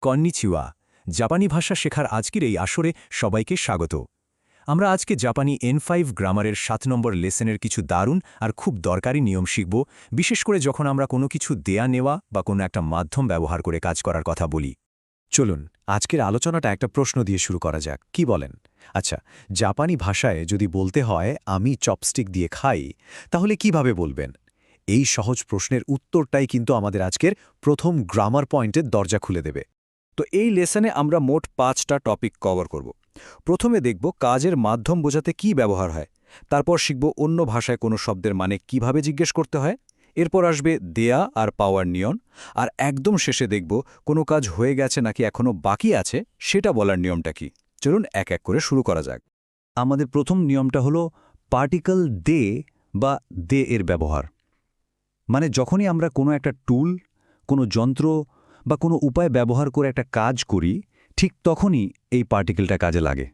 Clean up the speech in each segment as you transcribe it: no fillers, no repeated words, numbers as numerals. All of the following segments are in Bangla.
কন্নিচিওয়া জাপানি ভাষা শেখার আজকের এই আসরে সবাইকে স্বাগত। আমরা আজকে জাপানি N5 গ্রামারের 7 নম্বর লেসনের কিছু দারুণ আর খুব দরকারি নিয়ম শিখব, বিশেষ করে যখন আমরা কোনো কিছু দেয়া নেওয়া বা কোনো একটা মাধ্যম ব্যবহার করে কাজ করার কথা বলি। চলুন আজকের আলোচনাটা একটা প্রশ্ন দিয়ে শুরু করা যাক, কি বলেন? আচ্ছা, জাপানি ভাষায় যদি বলতে হয় আমি চপস্টিক দিয়ে খাই, তাহলে কিভাবে বলবেন? এই সহজ প্রশ্নের উত্তরটাই কিন্তু আমাদের আজকের প্রথম গ্রামার পয়েন্টের দরজা খুলে দেবে। তো এই লেসনে আমরা মোট 5টা টপিক কভার করব। প্রথমে দেখব কাজের মাধ্যম বোঝাতে কি ব্যবহার হয়, তারপর শিখব অন্য ভাষায় কোনো শব্দের মানে কিভাবে জিজ্ঞেস করতে হয়, এরপর আসবে দেয়া আর পাওয়ার নিয়ম, আর একদম শেষে দেখব কোনো কাজ হয়ে গেছে নাকি এখনও বাকি আছে সেটা বলার নিয়মটা কি। চলুন এক এক করে শুরু করা যাক। আমাদের প্রথম নিয়মটা হলো পার্টিকল দে বা দে এর ব্যবহার। মানে যখনই আমরা কোনো একটা টুল, কোনো যন্ত্র বা কোনো উপায় ব্যবহার করে একটা কাজ করি, ঠিক তখনই এই পার্টিকেলটা কাজে লাগে।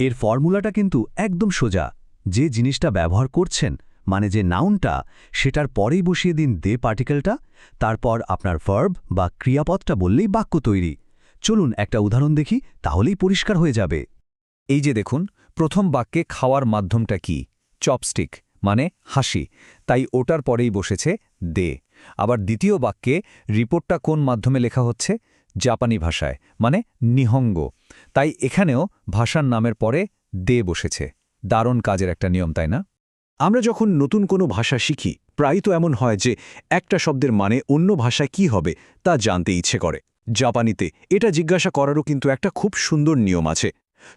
এর ফর্মুলাটা কিন্তু একদম সোজা। যে জিনিসটা ব্যবহার করছেন, মানে যে নাউনটা, সেটার পরেই বসিয়ে দিন দে পার্টিকেলটা, তারপর আপনার ভার্ব বা ক্রিয়াপদটা বললেই বাক্য তৈরি। চলুন একটা উদাহরণ দেখি, তাহলেই পরিষ্কার হয়ে যাবে। এই যে দেখুন, প্রথম বাক্যে খাওয়ার মাধ্যমটা কি? চপস্টিক, মানে হাসি, তাই ওটার পরেই বসেছে দে। আবার দ্বিতীয় বাক্যে রিপোর্টটা কোন মাধ্যমে লেখা হচ্ছে? জাপানি ভাষায়, মানে নিহঙ্গ, তাই এখানেও ভাষার নামের পরে দে বসেছে। দারুণ কাজের একটা নিয়ম, তাই না? আমরা যখন নতুন কোনো ভাষা শিখি, প্রায়ই তো এমন হয় যে একটা শব্দের মানে অন্য ভাষায় কি হবে তা জানতে ইচ্ছে করে। জাপানিতে এটা জিজ্ঞাসা করারও কিন্তু একটা খুব সুন্দর নিয়ম আছে।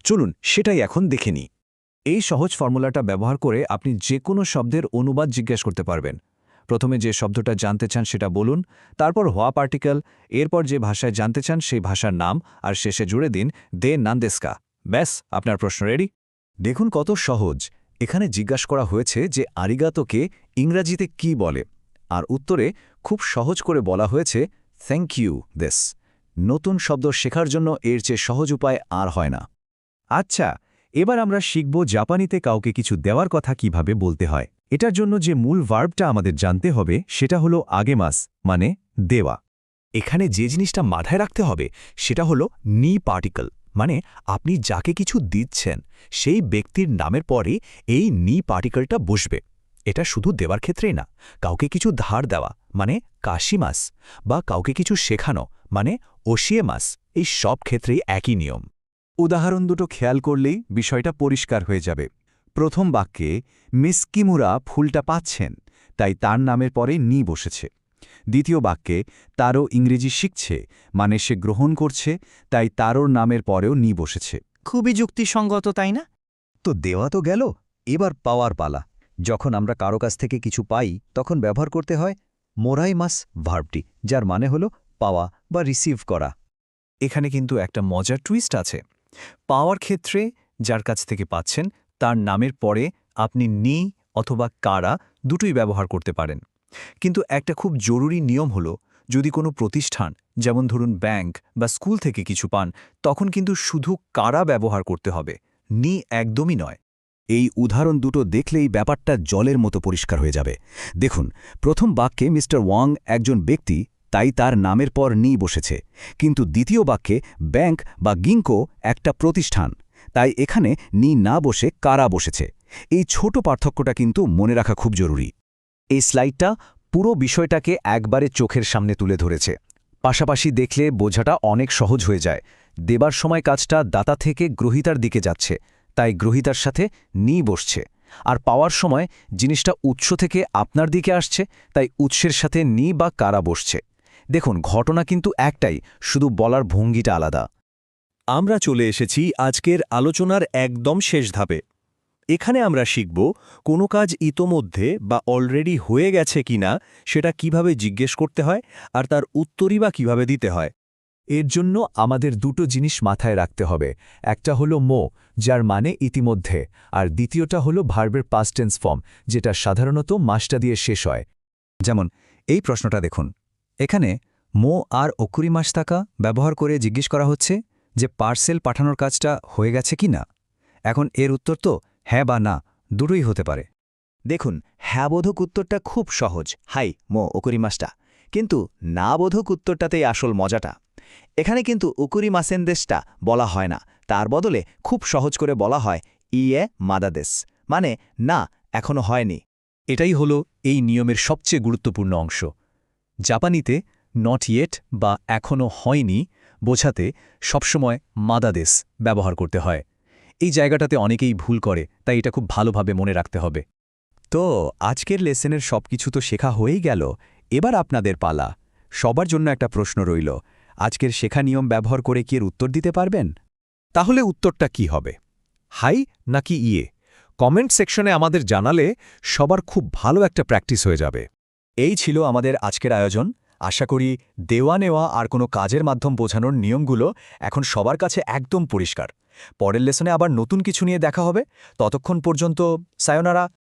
চলুন সেটাই এখন দেখে নিই। এই সহজ ফর্মুলাটা ব্যবহার করে আপনি যে কোনো শব্দের অনুবাদ জিজ্ঞেস করতে পারবেন। প্রথমে যে শব্দটা জানতে চান সেটা বলুন, তারপর হওয়া পার্টিকেল, এরপর যে ভাষায় জানতে চান সেই ভাষার নাম, আর শেষে জুড়ে দিন দে নান্দেস্কা। ব্যাস, আপনার প্রশ্ন রেডি। দেখুন কত সহজ। এখানে জিজ্ঞাসা করা হয়েছে যে আরিগাতোকে ইংরাজিতে কি বলে, আর উত্তরে খুব সহজ করে বলা হয়েছে থ্যাংক ইউ দেস। নতুন শব্দ শেখার জন্য এর চেয়ে সহজ উপায় আর হয় না। আচ্ছা, এবার আমরা শিখব জাপানিতে কাউকে কিছু দেওয়ার কথা কিভাবে বলতে হয়। এটার জন্য যে মূল ভার্বটা আমাদের জানতে হবে সেটা হলো আগেমাস, মানে দেওয়া। এখানে যে জিনিসটা মাথায় রাখতে হবে সেটা হলো নি পার্টিকেল, মানে আপনি যাকে কিছু দিচ্ছেন সেই ব্যক্তির নামের পরে এই নি পার্টিকেলটা বসবে। এটা শুধু দেওয়ার ক্ষেত্রেই না, কাউকে কিছু ধার দেওয়া মানে কাশিমাস, বা কাউকে কিছু শেখানো মানে ওশিয়েমাস, এই সব ক্ষেত্রেই একই নিয়ম। উদাহরণ দুটো খেয়াল করলেই বিষয়টা পরিষ্কার হয়ে যাবে। প্রথম বাক্যে মিস কিমুরা ফুলটা পাচ্ছেন, তাই তার নামের পরে নি বসেছে। দ্বিতীয় বাক্যে তারও ইংরেজি শিখছে, মানে সে গ্রহণ করছে, তাই তারও নামের পরেও নি বসেছে। খুবই যুক্তিসঙ্গত, তাই না? তো দেওয়া তো গেল, এবার পাওয়ার পালা। যখন আমরা কারো কাছ থেকে কিছু পাই তখন ব্যবহার করতে হয় মোরাইমাস ভার্বটি, যার মানে হলো পাওয়া বা রিসিভ করা। এখানে কিন্তু একটা মজার টুইস্ট আছে। পাওয়ার ক্ষেত্রে যার কাছ থেকে পাচ্ছেন তার নামের পরে আপনি নি অথবা কারা দুটোই ব্যবহার করতে পারেন। কিন্তু একটা খুব জরুরি নিয়ম হলো, যদি কোনো প্রতিষ্ঠান, যেমন ধরুন ব্যাংক বা স্কুল থেকে কিছু পান, তখন কিন্তু শুধু কারা ব্যবহার করতে হবে, নি একদমই নয়। এই উদাহরণ দুটো দেখলেই ব্যাপারটা জলের মতো পরিষ্কার হয়ে যাবে। দেখুন, প্রথম বাক্যে মিস্টার ওয়াং একজন ব্যক্তি, তাই তার নামের পর নি বসেছে, কিন্তু দ্বিতীয় বাক্যে ব্যাংক বা গিঙ্কো একটা প্রতিষ্ঠান, তাই এখানে নি না বসে কারা বসেছে। এই ছোট পার্থক্যটা কিন্তু মনে রাখা খুব জরুরি। এই স্লাইডটা পুরো বিষয়টাকে একবারে চোখের সামনে তুলে ধরেছে। পাশাপাশি দেখলে বোঝাটা অনেক সহজ হয়ে যায়। দেবার সময় কাজটা দাতা থেকে গ্রহীতার দিকে যাচ্ছে, তাই গ্রহীতার সাথে নি বসছে। আর পাওয়ার সময় জিনিসটা উৎস থেকে আপনার দিকে আসছে, তাই উৎসের সাথে নি বা কারা বসছে। দেখুন, ঘটনা কিন্তু একটাই, শুধু বলার ভঙ্গিটা আলাদা। আমরা চলে এসেছি আজকের আলোচনার একদম শেষ ধাপে। এখানে আমরা শিখব কোনো কাজ ইতোমধ্যে বা অলরেডি হয়ে গেছে কিনা সেটা কিভাবে জিজ্ঞেস করতে হয়, আর তার উত্তরই বা কিভাবে দিতে হয়। এর জন্য আমাদের দুটো জিনিস মাথায় রাখতে হবে। একটা হলো মো, যার মানে ইতিমধ্যে, আর দ্বিতীয়টা হলো ভার্বের পাস্ট টেন্স ফর্ম, যেটা সাধারণত মাসটা দিয়ে শেষ হয়। যেমন এই প্রশ্নটা দেখুন, এখানে মো আর অকুরিমাস থাকা ব্যবহার করে জিজ্ঞেস করা হচ্ছে যে পার্সেল পাঠানোর কাজটা হয়ে গেছে কি না। এখন এর উত্তর তো হ্যাঁ বা না দুটোই হতে পারে। দেখুন, হ্যাঁবোধক উত্তরটা খুব সহজ, হাই মো ওকুরিমাসটা, কিন্তু না বোধক উত্তরটাতেই আসল মজাটা। এখানে কিন্তু উকুরি মাসেনদেশটা বলা হয় না, তার বদলে খুব সহজ করে বলা হয় ইয়ে মাদাদেস, মানে না, এখনো হয়নি। এটাই হলো এই নিয়মের সবচেয়ে গুরুত্বপূর্ণ অংশ। জাপানিতে নট ইয়েট বা এখনও হয়নি বোঝাতে সবসময় মাদাদেস ব্যবহার করতে হয়। এই জায়গাটাতে অনেকেই ভুল করে, তাই এটা খুব ভালোভাবে মনে রাখতে হবে। তো আজকের লেসেনের সবকিছু তো শেখা হয়েই গেল, এবার আপনাদের পালা। সবার জন্য একটা প্রশ্ন রইল, আজকের শেখা নিয়ম ব্যবহার করে কি এর উত্তর দিতে পারবেন? তাহলে উত্তরটা কি হবে? হাই নাকি ইয়ে? কমেন্ট সেকশনে আমাদের জানালে সবার খুব ভালো একটা প্র্যাকটিস হয়ে যাবে। এই ছিল আমাদের আজকের আয়োজন। আশা করি দেওয়া নেওয়া আর কোনো কাজের মাধ্যম বোঝানোর নিয়মগুলো এখন সবার কাছে একদম পরিষ্কার। পরের লেসনে আবার নতুন কিছু নিয়ে দেখা হবে। ততক্ষণ পর্যন্ত সায়োনারা।